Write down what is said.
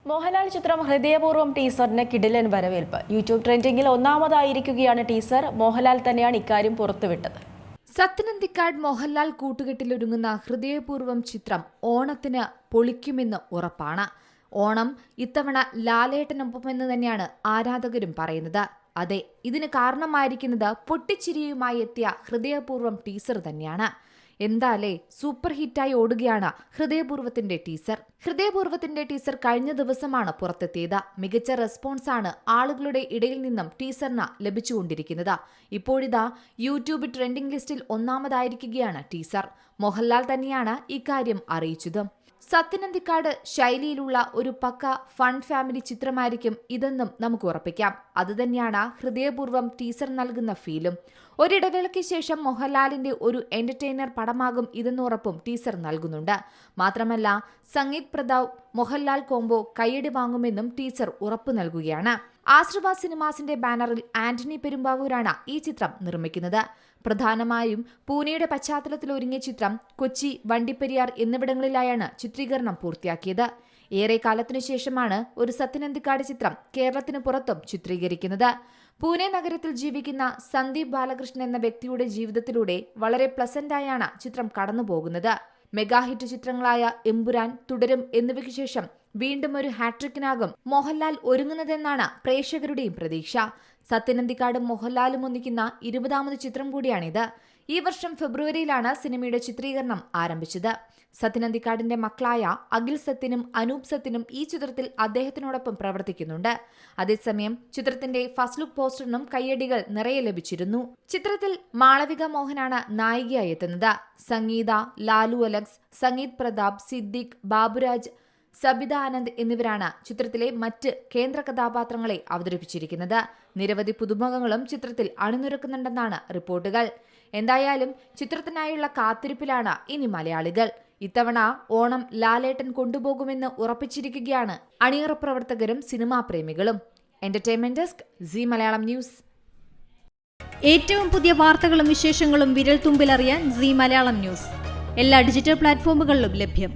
മോഹൻലാൽ ചിത്രം ഹൃദയപൂർവ്വം ടീസറിന് കിടിലൻ വരവേൽപ്പ്. യൂട്യൂബ് ട്രെൻഡിംഗിൽ ഒന്നാമതായിരിക്കുകയാണ് ടീസർ. മോഹൻലാൽ തന്നെയാണ് ഇക്കാര്യം പുറത്തുവിട്ടത്. സത്യനന്ദിക്കാട് മോഹൻലാൽ കൂട്ടുകെട്ടിലൊരുങ്ങുന്ന ഹൃദയപൂർവ്വം ചിത്രം ഓണത്തിന് പൊളിക്കുമെന്ന് ഉറപ്പാണ്. ഓണം ഇത്തവണ ലാലേട്ടനൊപ്പമെന്ന് തന്നെയാണ് ആരാധകരും പറയുന്നത്. അതെ, ഇതിന് കാരണമായിരിക്കുന്നത് പൊട്ടിച്ചിരിയുമായി എത്തിയ ഹൃദയപൂർവ്വം ടീസർ തന്നെയാണ്. എന്താലേ, സൂപ്പർ ഹിറ്റായി ഓടുകയാണ് ഹൃദയപൂർവ്വത്തിന്റെ ടീസർ. ഹൃദയപൂർവ്വത്തിന്റെ ടീസർ കഴിഞ്ഞ ദിവസമാണ് പുറത്തെത്തിയത്. മികച്ച റെസ്പോൺസാണ് ആളുകളുടെ ഇടയിൽ നിന്നും ടീസറിന് ലഭിച്ചുകൊണ്ടിരിക്കുന്നത്. ഇപ്പോഴിതാ യൂട്യൂബ് ട്രെൻഡിംഗ് ലിസ്റ്റിൽ ഒന്നാമതായിരിക്കുകയാണ് ടീസർ. മോഹൻലാൽ തന്നെയാണ് ഇക്കാര്യം അറിയിച്ചത്. സത്യനന്ദിക്കാട് ശൈലിയിലുള്ള ഒരു പക്ക ഫൺ ഫാമിലി ചിത്രമായിരിക്കും ഇതെന്നും നമുക്ക് ഉറപ്പിക്കാം. അതുതന്നെയാണ് ഹൃദയപൂർവ്വം ടീസർ നൽകുന്ന ഫീലും. ഒരിടവേളയ്ക്ക് ശേഷം മോഹൻലാലിന്റെ ഒരു എന്റർടൈനർ പടമാകും ഇതെന്ന് ഉറപ്പും ടീസർ നൽകുന്നുണ്ട്. മാത്രമല്ല, സംഗീത് പ്രതാപ് മോഹൻലാൽ കോംബോ കയ്യടി വാങ്ങുമെന്നും ടീസർ ഉറപ്പു നൽകുകയാണ്. ആശ്രവ സിനിമാസിന്റെ ബാനറിൽ ആന്റണി പെരുമ്പാവൂരാണ് ഈ ചിത്രം നിർമ്മിക്കുന്നത്. പ്രധാനമായും പൂനെയുടെ പശ്ചാത്തലത്തിൽ ഒരുങ്ങിയ ചിത്രം കൊച്ചി, വണ്ടിപ്പെരിയാർ എന്നിവിടങ്ങളിലായാണ് ചിത്രീകരണം പൂർത്തിയാക്കിയത്. ഏറെ കാലത്തിനു ശേഷമാണ് ഒരു സത്യനന്ദിക്കാട് ചിത്രം കേരളത്തിന് പുറത്തും ചിത്രീകരിക്കുന്നത്. പൂനെ നഗരത്തിൽ ജീവിക്കുന്ന സന്ദീപ് ബാലകൃഷ്ണൻ എന്ന വ്യക്തിയുടെ ജീവിതത്തിലൂടെ വളരെ പ്ലസന്റായാണ് ചിത്രം കടന്നുപോകുന്നത്. മെഗാ ഹിറ്റ് ചിത്രങ്ങളായ എമ്പുരാൻ, തുടരും എന്നിവയ്ക്ക് ശേഷം വീണ്ടും ഒരു ഹാട്രിക്കിനാകും മോഹൻലാൽ ഒരുങ്ങുന്നതെന്നാണ് പ്രേക്ഷകരുടെയും പ്രതീക്ഷ. സത്യനന്ദിക്കാടും മോഹൻലാലും ഒന്നിക്കുന്ന 20ാമത് ചിത്രം കൂടിയാണിത്. ഈ വർഷം ഫെബ്രുവരിയിലാണ് സിനിമയുടെ ചിത്രീകരണം ആരംഭിച്ചത്. സത്യനന്ദിക്കാടിന്റെ മക്കളായ അഖിൽ സത്യനും അനൂപ് സത്യനും ഈ ചിത്രത്തിൽ അദ്ദേഹത്തിനോടൊപ്പം പ്രവർത്തിക്കുന്നുണ്ട്. അതേസമയം ചിത്രത്തിന്റെ ഫസ്റ്റ് ലുക്ക് പോസ്റ്ററിനും കയ്യടികൾ നിറയെ ലഭിച്ചിരുന്നു. ചിത്രത്തിൽ മാളവിക മോഹനാണ് നായികയായി എത്തുന്നത്. സംഗീത, ലാലു അലക്സ്, സംഗീത് പ്രതാപ്, സിദ്ദിഖ്, ബാബുരാജ്, സബിത ആനന്ദ് എന്നിവരാണ് ചിത്രത്തിലെ മറ്റ് കേന്ദ്ര കഥാപാത്രങ്ങളെ അവതരിപ്പിച്ചിരിക്കുന്നത്. നിരവധി പുതുമുഖങ്ങളും ചിത്രത്തിൽ അണിനിരക്കുന്നുണ്ടെന്നാണ് റിപ്പോർട്ടുകൾ. എന്തായാലും ചിത്രത്തിനായുള്ള കാത്തിരിപ്പിലാണ് ഇനി മലയാളികൾ. ഇത്തവണ ഓണം ലാലേട്ടൻ കൊണ്ടുപോകുമെന്ന് ഉറപ്പിച്ചിരിക്കുകയാണ് അണിയറ പ്രവർത്തകരും സിനിമാ പ്രേമികളും. Entertainment desk, Zee Malayalam news. ഏറ്റവും പുതിയ വാർത്തകളും വിശേഷങ്ങളും വിരൽ തുമ്പിലറിയാൻ സീ മലയാളം ന്യൂസ് എല്ലാ ഡിജിറ്റൽ പ്ലാറ്റ്ഫോമുകളിലും ലഭ്യം.